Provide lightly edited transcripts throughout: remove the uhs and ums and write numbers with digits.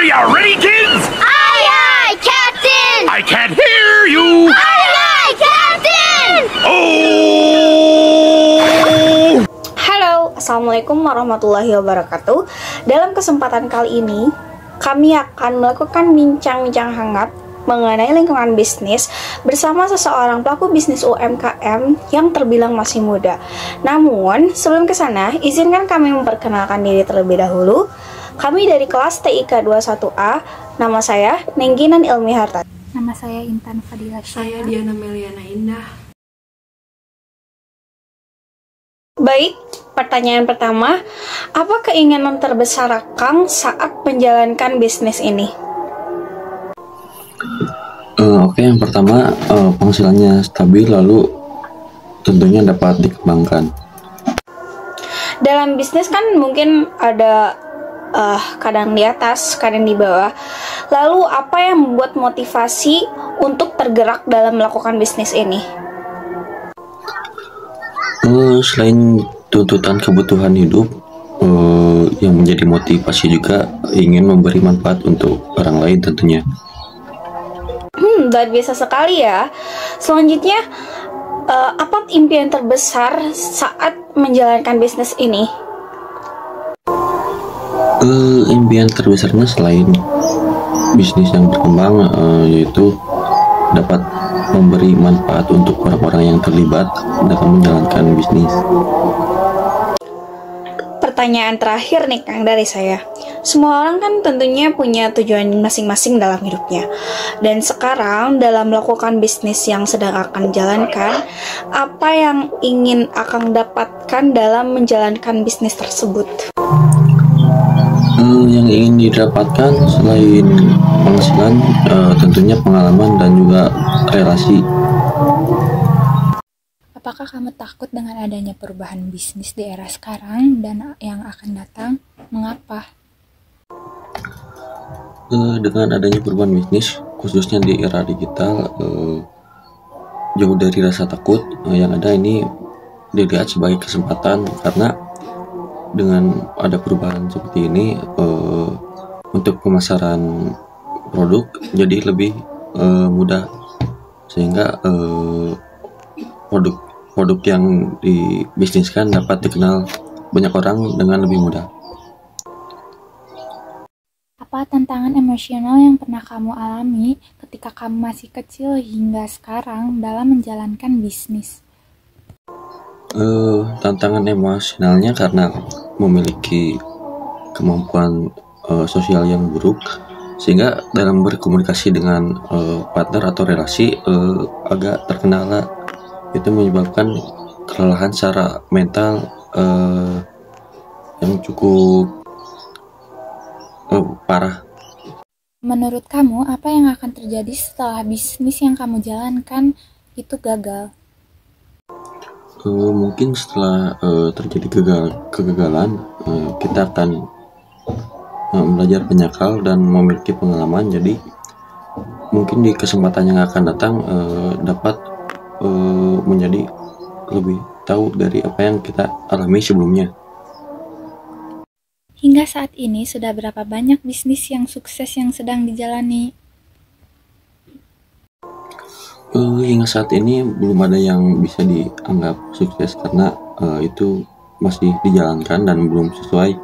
you ready, kids? Aye, aye, Captain! I can't hear you. Aye, aye, Captain! Oh! Halo, Assalamualaikum warahmatullahi wabarakatuh. Dalam kesempatan kali ini, kami akan melakukan bincang-bincang hangat mengenai lingkungan bisnis bersama seseorang pelaku bisnis UMKM yang terbilang masih muda. Namun, sebelum ke sana, izinkan kami memperkenalkan diri terlebih dahulu. Kami dari kelas TIK 21A, nama saya Nengginan Ilmi Harta. Nama saya Intan Fadila. Saya Diana Meliana Indah. Baik, pertanyaan pertama, apa keinginan terbesar Kang saat menjalankan bisnis ini? Oke, yang pertama penghasilannya stabil, lalu tentunya dapat dikembangkan. Dalam bisnis kan mungkin ada kadang di atas, kadang di bawah. Lalu apa yang membuat motivasi untuk tergerak dalam melakukan bisnis ini? Selain tuntutan kebutuhan hidup, yang menjadi motivasi juga ingin memberi manfaat untuk orang lain tentunya. Luar biasa sekali ya. Selanjutnya, apa impian terbesar saat menjalankan bisnis ini? Impian terbesarnya selain bisnis yang berkembang, yaitu dapat memberi manfaat untuk orang-orang yang terlibat dalam menjalankan bisnis. Pertanyaan terakhir nih Kang dari saya. Semua orang kan tentunya punya tujuan masing-masing dalam hidupnya. Dan sekarang dalam melakukan bisnis yang sedang akan jalankan, apa yang ingin Akang dapatkan dalam menjalankan bisnis tersebut? Yang ingin didapatkan selain penghasilan, tentunya pengalaman dan juga relasi. Apakah kamu takut dengan adanya perubahan bisnis di era sekarang dan yang akan datang? Mengapa? Dengan adanya perubahan bisnis, khususnya di era digital, jauh dari rasa takut, yang ada ini dilihat sebagai kesempatan, karena dengan ada perubahan seperti ini, untuk pemasaran produk jadi lebih mudah, sehingga produk yang dibisniskan dapat dikenal banyak orang dengan lebih mudah. Apa tantangan emosional yang pernah kamu alami ketika kamu masih kecil hingga sekarang dalam menjalankan bisnis? Tantangan emosionalnya karena memiliki kemampuan sosial yang buruk, sehingga dalam berkomunikasi dengan partner atau relasi agak terkendala. Itu menyebabkan kelelahan secara mental yang cukup parah. Menurut kamu, apa yang akan terjadi setelah bisnis yang kamu jalankan itu gagal? Mungkin setelah terjadi kegagalan, kita akan belajar menyakal dan memiliki pengalaman. Jadi mungkin di kesempatan yang akan datang dapat menjadi lebih tahu dari apa yang kita alami sebelumnya. Hingga saat ini sudah berapa banyak bisnis yang sukses yang sedang dijalani? Hingga saat ini belum ada yang bisa dianggap sukses, karena itu masih dijalankan dan belum sesuai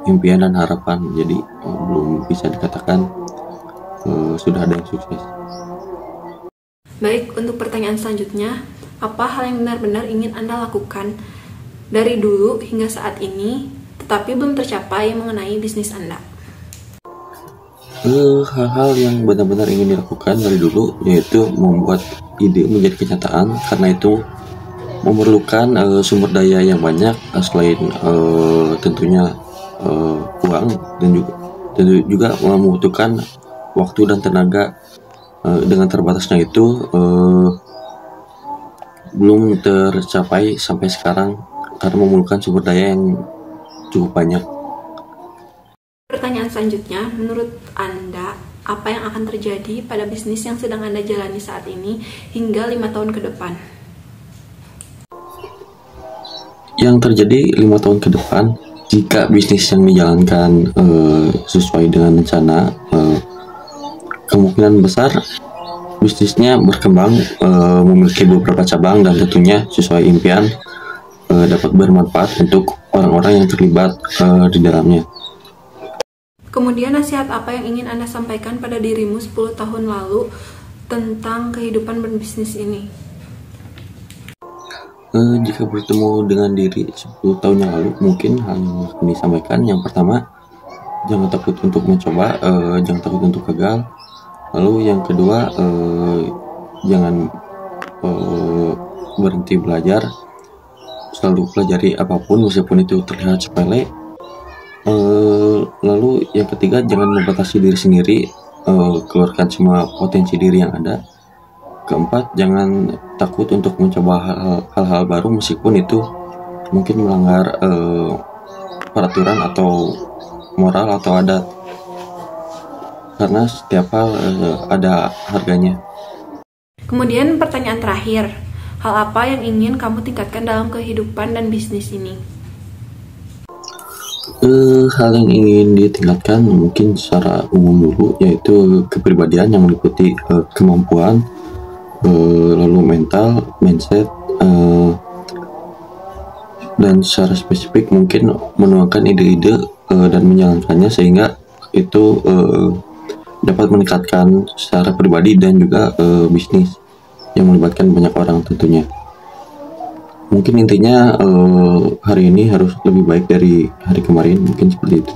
impian dan harapan. Jadi belum bisa dikatakan sudah ada yang sukses. Baik, untuk pertanyaan selanjutnya, apa hal yang benar-benar ingin Anda lakukan dari dulu hingga saat ini, tetapi belum tercapai mengenai bisnis Anda? Hal-hal yang benar-benar ingin dilakukan dari dulu, yaitu membuat ide menjadi kenyataan, karena itu memerlukan sumber daya yang banyak, selain tentunya uang, dan juga membutuhkan waktu dan tenaga. Dengan terbatasnya itu belum tercapai sampai sekarang, karena memerlukan sumber daya yang cukup banyak. Pertanyaan selanjutnya, menurut Anda, apa yang akan terjadi pada bisnis yang sedang Anda jalani saat ini hingga 5 tahun ke depan? Yang terjadi 5 tahun ke depan, Jika bisnis yang dijalankan sesuai dengan rencana, kemungkinan besar bisnisnya berkembang, memiliki beberapa cabang, dan tentunya sesuai impian dapat bermanfaat untuk orang-orang yang terlibat di dalamnya. Kemudian nasihat apa yang ingin Anda sampaikan pada dirimu 10 tahun lalu tentang kehidupan berbisnis ini? Jika bertemu dengan diri 10 tahun yang lalu, mungkin hal yang akan disampaikan, yang pertama, jangan takut untuk mencoba, jangan takut untuk gagal. Lalu yang kedua, jangan berhenti belajar, selalu pelajari apapun meskipun itu terlihat sepele. Lalu yang ketiga, jangan membatasi diri sendiri, keluarkan semua potensi diri yang ada. Keempat, jangan takut untuk mencoba hal-hal baru meskipun itu mungkin melanggar peraturan atau moral atau adat, karena setiap hal ada harganya. Kemudian pertanyaan terakhir, hal apa yang ingin kamu tingkatkan dalam kehidupan dan bisnis ini? Hal yang ingin ditingkatkan mungkin secara umum dulu, yaitu kepribadian yang meliputi kemampuan, lalu mental, mindset, dan secara spesifik mungkin menuangkan ide-ide dan menjalankannya sehingga itu dapat meningkatkan secara pribadi dan juga bisnis yang melibatkan banyak orang tentunya. Mungkin intinya hari ini harus lebih baik dari hari kemarin, mungkin seperti itu.